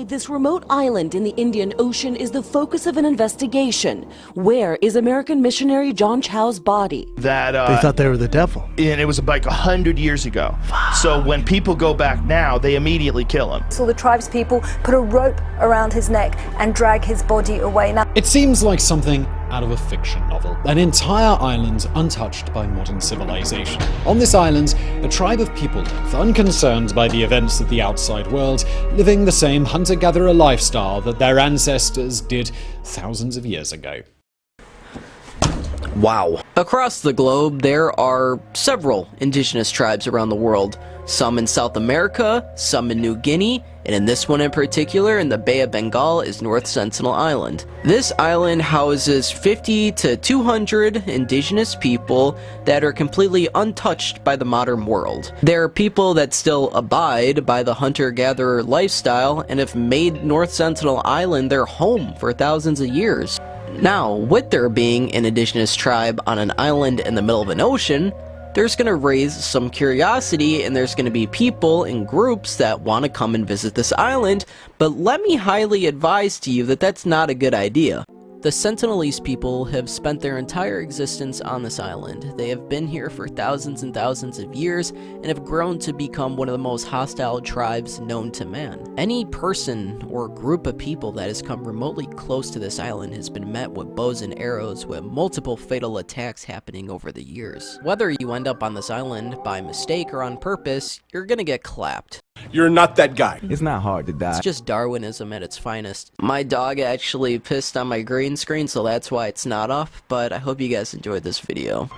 this remote island in the Indian Ocean is the focus of an investigation. Where is American missionary John Chow's body? They thought they were the devil. And it was like 100 years ago. So when people go back now, they immediately kill him. So the tribes people put a rope around his neck and drag his body away. Now, it seems like something out of a fiction novel. An entire island untouched by modern civilization. On this island, a tribe of people live, unconcerned by the events of the outside world, living the same hunter-gatherer lifestyle that their ancestors did thousands of years ago. Wow. Across the globe, there are several indigenous tribes around the world. Some in South America, some in New Guinea, and in this one in particular, in the Bay of Bengal, is North Sentinel Island. This island houses 50 to 200 indigenous people that are completely untouched by the modern world. There are people that still abide by the hunter-gatherer lifestyle and have made North Sentinel Island their home for thousands of years. Now, with there being an indigenous tribe on an island in the middle of an ocean, there's going to raise some curiosity, and there's going to be people in groups that want to come and visit this island, but let me highly advise to you that that's not a good idea. The Sentinelese people have spent their entire existence on this island. They have been here for thousands and thousands of years and have grown to become one of the most hostile tribes known to man. Any person or group of people that has come remotely close to this island has been met with bows and arrows, with multiple fatal attacks happening over the years. Whether you end up on this island by mistake or on purpose, you're gonna get clapped. You're not that guy. It's not hard to die. It's just Darwinism at its finest. My dog actually pissed on my green screen, so that's why it's not off, but I hope you guys enjoyed this video.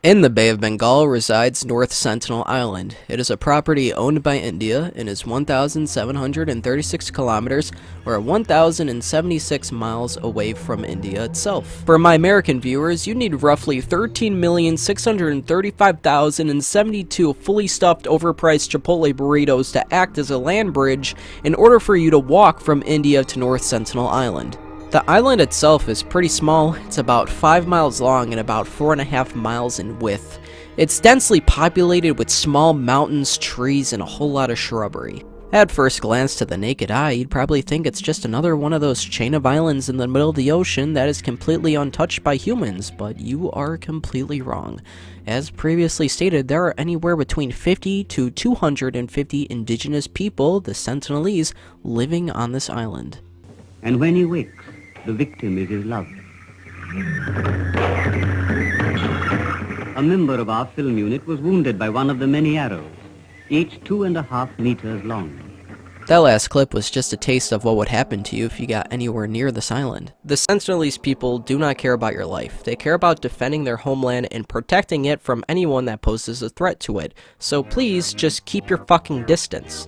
In the Bay of Bengal resides North Sentinel Island. It is a property owned by India and is 1,736 kilometers or 1,076 miles away from India itself. For my American viewers, you need roughly 13,635,072 fully stuffed overpriced Chipotle burritos to act as a land bridge in order for you to walk from India to North Sentinel Island. The island itself is pretty small. It's about 5 miles long and about 4.5 miles in width. It's densely populated with small mountains, trees, and a whole lot of shrubbery. At first glance to the naked eye, you'd probably think it's just another one of those chain of islands in the middle of the ocean that is completely untouched by humans, but you are completely wrong. As previously stated, there are anywhere between 50 to 250 indigenous people, the Sentinelese, living on this island. And when he wakes, the victim is his love. A member of our film unit was wounded by one of the many arrows, each 2.5 meters long. That last clip was just a taste of what would happen to you if you got anywhere near this island. The Sentinelese people do not care about your life. They care about defending their homeland and protecting it from anyone that poses a threat to it. So please, just keep your fucking distance.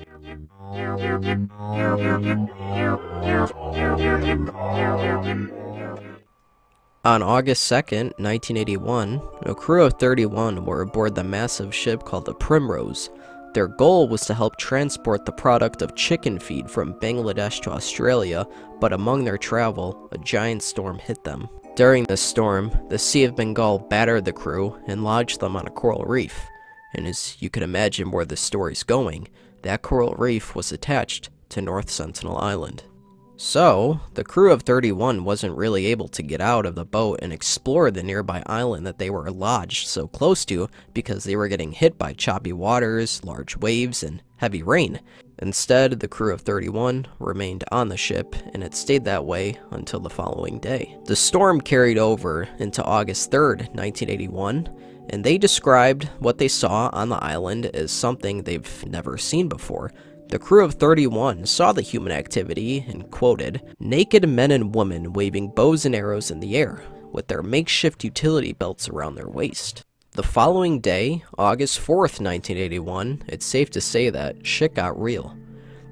On August 2nd, 1981, a crew of 31 were aboard the massive ship called the Primrose. Their goal was to help transport the product of chicken feed from Bangladesh to Australia, but among their travel, a giant storm hit them. During this storm, the Sea of Bengal battered the crew and lodged them on a coral reef. And as you can imagine where this story's going, that coral reef was attached to North Sentinel Island. So, the crew of 31 wasn't really able to get out of the boat and explore the nearby island that they were lodged so close to because they were getting hit by choppy waters, large waves, and heavy rain. Instead, the crew of 31 remained on the ship, and it stayed that way until the following day. The storm carried over into August 3rd, 1981, and they described what they saw on the island as something they've never seen before. The crew of 31 saw the human activity and quoted, "Naked men and women waving bows and arrows in the air, with their makeshift utility belts around their waist." The following day, August 4th, 1981, it's safe to say that shit got real.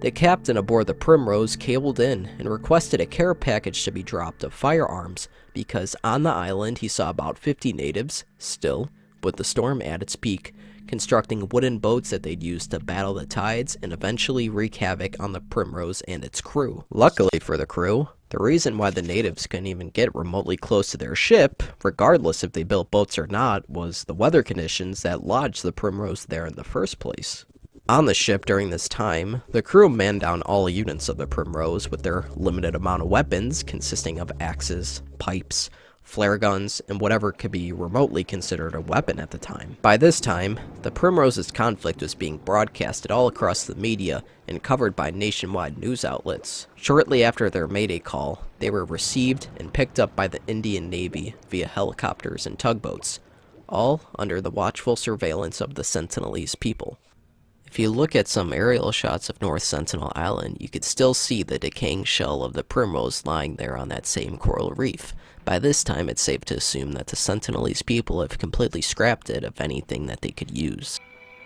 The captain aboard the Primrose cabled in and requested a care package to be dropped of firearms because on the island he saw about 50 natives, still, with the storm at its peak, constructing wooden boats that they'd use to battle the tides and eventually wreak havoc on the Primrose and its crew. Luckily for the crew, The reason why the natives couldn't even get remotely close to their ship, regardless if they built boats or not, was the weather conditions that lodged the Primrose there in the first place. On the ship during this time, the crew manned down all units of the Primrose with their limited amount of weapons consisting of axes, pipes, flare guns, and whatever could be remotely considered a weapon at the time. By this time, the Primrose's conflict was being broadcasted all across the media and covered by nationwide news outlets. Shortly after their Mayday call, they were received and picked up by the Indian Navy via helicopters and tugboats, all under the watchful surveillance of the Sentinelese people. If you look at some aerial shots of North Sentinel Island, you could still see the decaying shell of the Primrose lying there on that same coral reef. By this time, it's safe to assume that the Sentinelese people have completely scrapped it of anything that they could use.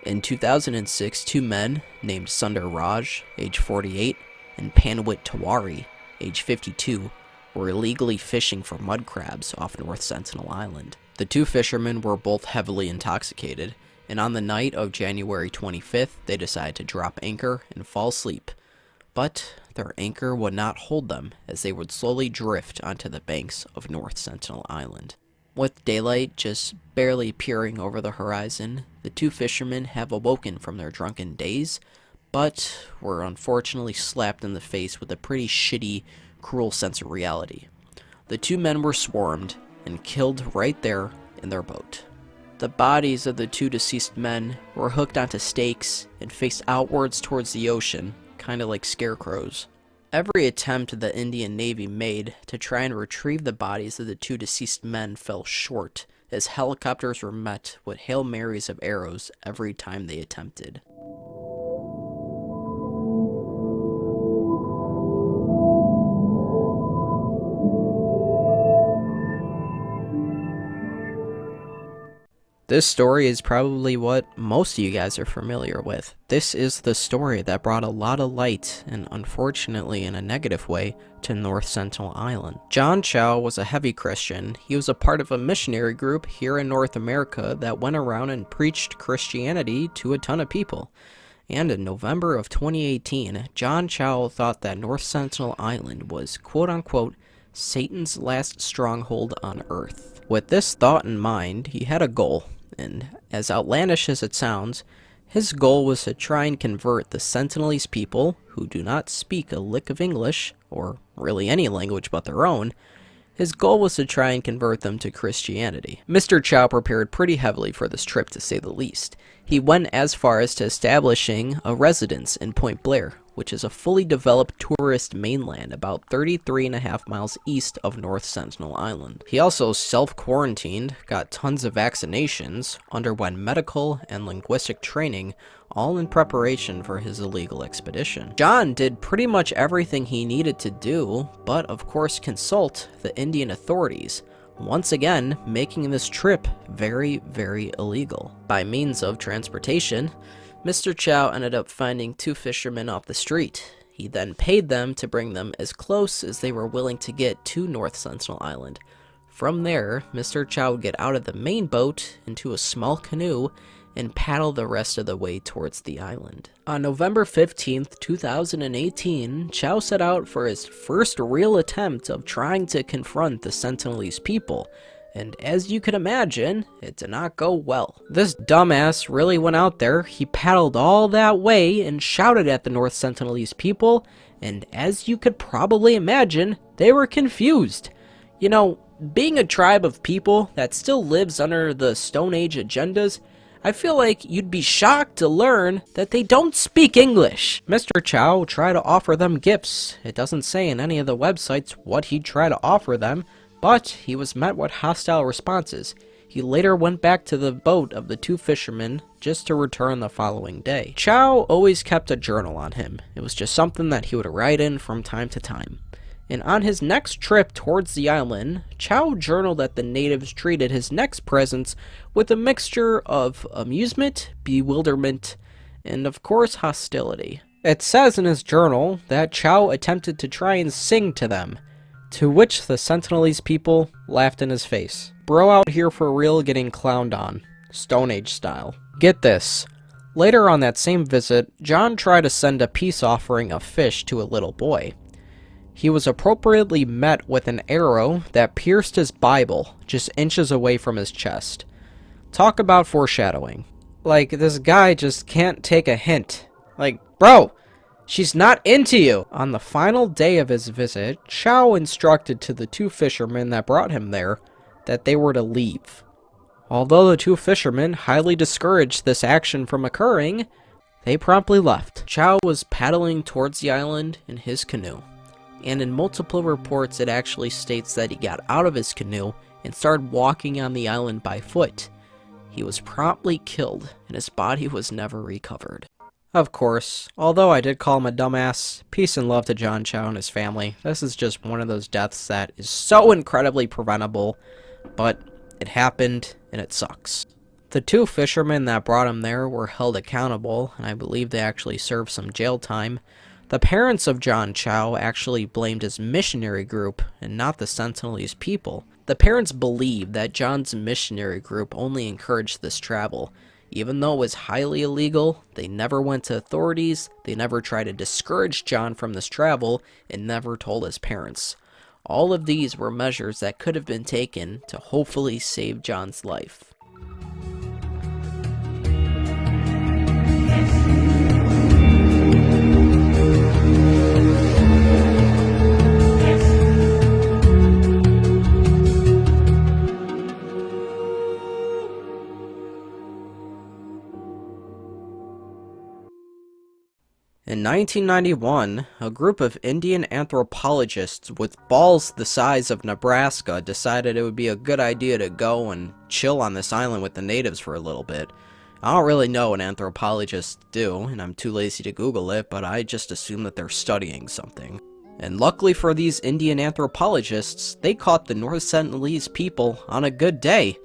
In 2006, two men named Sundar Raj, age 48, and Panwit Tawari, age 52, were illegally fishing for mud crabs off North Sentinel Island. The two fishermen were both heavily intoxicated, and on the night of January 25th, they decided to drop anchor and fall asleep. But their anchor would not hold them, as they would slowly drift onto the banks of North Sentinel Island. With daylight just barely peering over the horizon, the two fishermen have awoken from their drunken daze, but were unfortunately slapped in the face with a pretty shitty, cruel sense of reality. The two men were swarmed and killed right there in their boat. The bodies of the two deceased men were hooked onto stakes and faced outwards towards the ocean, kind of like scarecrows. Every attempt the Indian Navy made to try and retrieve the bodies of the two deceased men fell short, as helicopters were met with Hail Marys of arrows every time they attempted. This story is probably what most of you guys are familiar with. This is the story that brought a lot of light, and unfortunately in a negative way, to North Sentinel Island. John Chau was a heavy Christian. He was a part of a missionary group here in North America that went around and preached Christianity to a ton of people. And in November of 2018, John Chau thought that North Sentinel Island was quote-unquote Satan's last stronghold on Earth. With this thought in mind, he had a goal. And as outlandish as it sounds, his goal was to try and convert the Sentinelese people, who do not speak a lick of English, or really any language but their own. His goal was to try and convert them to Christianity. Mr. Chau prepared pretty heavily for this trip, to say the least. He went as far as to establishing a residence in Point Blair, which is a fully developed tourist mainland about 33.5 miles east of North Sentinel Island. He also self-quarantined, got tons of vaccinations, underwent medical and linguistic training, all in preparation for his illegal expedition. John did pretty much everything he needed to do, but of course consult the Indian authorities, once again making this trip very, very illegal. By means of transportation, Mr. Chau ended up finding two fishermen off the street. He then paid them to bring them as close as they were willing to get to North Sentinel Island. From there, Mr. Chau would get out of the main boat into a small canoe and paddle the rest of the way towards the island. On November 15th, 2018, Chau set out for his first real attempt of trying to confront the Sentinelese people, and as you can imagine, it did not go well. This dumbass really went out there, he paddled all that way and shouted at the North Sentinelese people, and as you could probably imagine, they were confused. You know, being a tribe of people that still lives under the Stone Age agendas, I feel like you'd be shocked to learn that they don't speak English. Mr. Chau tried to offer them gifts. It doesn't say in any of the websites what he'd try to offer them, but he was met with hostile responses. He later went back to the boat of the two fishermen just to return the following day. Chau always kept a journal on him. It was just something that he would write in from time to time. And on his next trip towards the island, Chau journaled that the natives treated his next presence with a mixture of amusement, bewilderment, and of course hostility. It says in his journal that Chau attempted to try and sing to them, to which the Sentinelese people laughed in his face. Bro out here for real getting clowned on, Stone Age style. Get this. Later on that same visit, John tried to send a peace offering of fish to a little boy. He was appropriately met with an arrow that pierced his Bible just inches away from his chest. Talk about foreshadowing. Like, this guy just can't take a hint. Like, bro, she's not into you! On the final day of his visit, Chow instructed to the 2 fishermen that brought him there that they were to leave. Although the 2 fishermen highly discouraged this action from occurring, they promptly left. Chow was paddling towards the island in his canoe, and in multiple reports it actually states that he got out of his canoe and started walking on the island by foot. He was promptly killed, and his body was never recovered. Of course, although I did call him a dumbass, peace and love to John Chow and his family. This is just one of those deaths that is so incredibly preventable, but it happened, and it sucks. The 2 fishermen that brought him there were held accountable, and I believe they actually served some jail time. The parents of John Chow actually blamed his missionary group, and not the Sentinelese people. The parents believed that John's missionary group only encouraged this travel. Even though it was highly illegal, they never went to authorities, they never tried to discourage John from this travel, and never told his parents. All of these were measures that could have been taken to hopefully save John's life. In 1991, a group of Indian anthropologists with balls the size of Nebraska decided it would be a good idea to go and chill on this island with the natives for a little bit. I don't really know what anthropologists do, and I'm too lazy to Google it, but I just assume that they're studying something. And luckily for these Indian anthropologists, they caught the North Sentinelese people on a good day.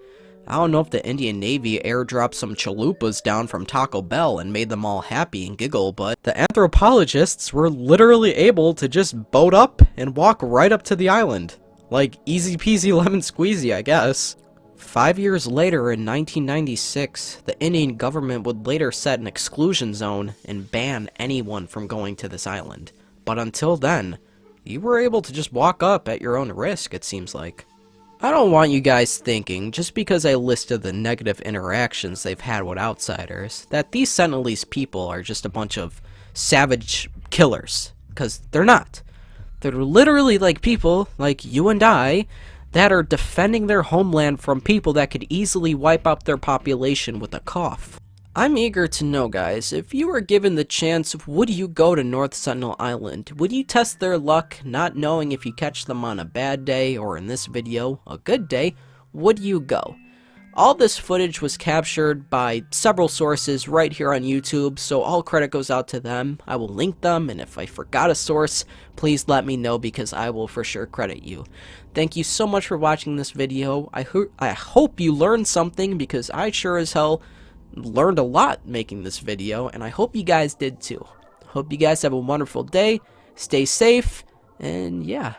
I don't know if the Indian Navy airdropped some chalupas down from Taco Bell and made them all happy and giggle, but the anthropologists were literally able to just boat up and walk right up to the island. Like, easy peasy lemon squeezy, I guess. 5 years later, in 1996, the Indian government would later set an exclusion zone and ban anyone from going to this island. But until then, you were able to just walk up at your own risk, it seems like. I don't want you guys thinking, just because I listed the negative interactions they've had with outsiders, that these Sentinelese people are just a bunch of savage killers. Because they're not. They're literally like people, like you and I, that are defending their homeland from people that could easily wipe out their population with a cough. I'm eager to know, guys, if you were given the chance, would you go to North Sentinel Island? Would you test their luck, not knowing if you catch them on a bad day, or in this video, a good day? Would you go? All this footage was captured by several sources right here on YouTube, so all credit goes out to them. I will link them, and if I forgot a source, please let me know because I will for sure credit you. Thank you so much for watching this video. I hope you learned something because I sure as hell learned a lot making this video, and I hope you guys did too. Hope you guys have a wonderful day, stay safe, and yeah.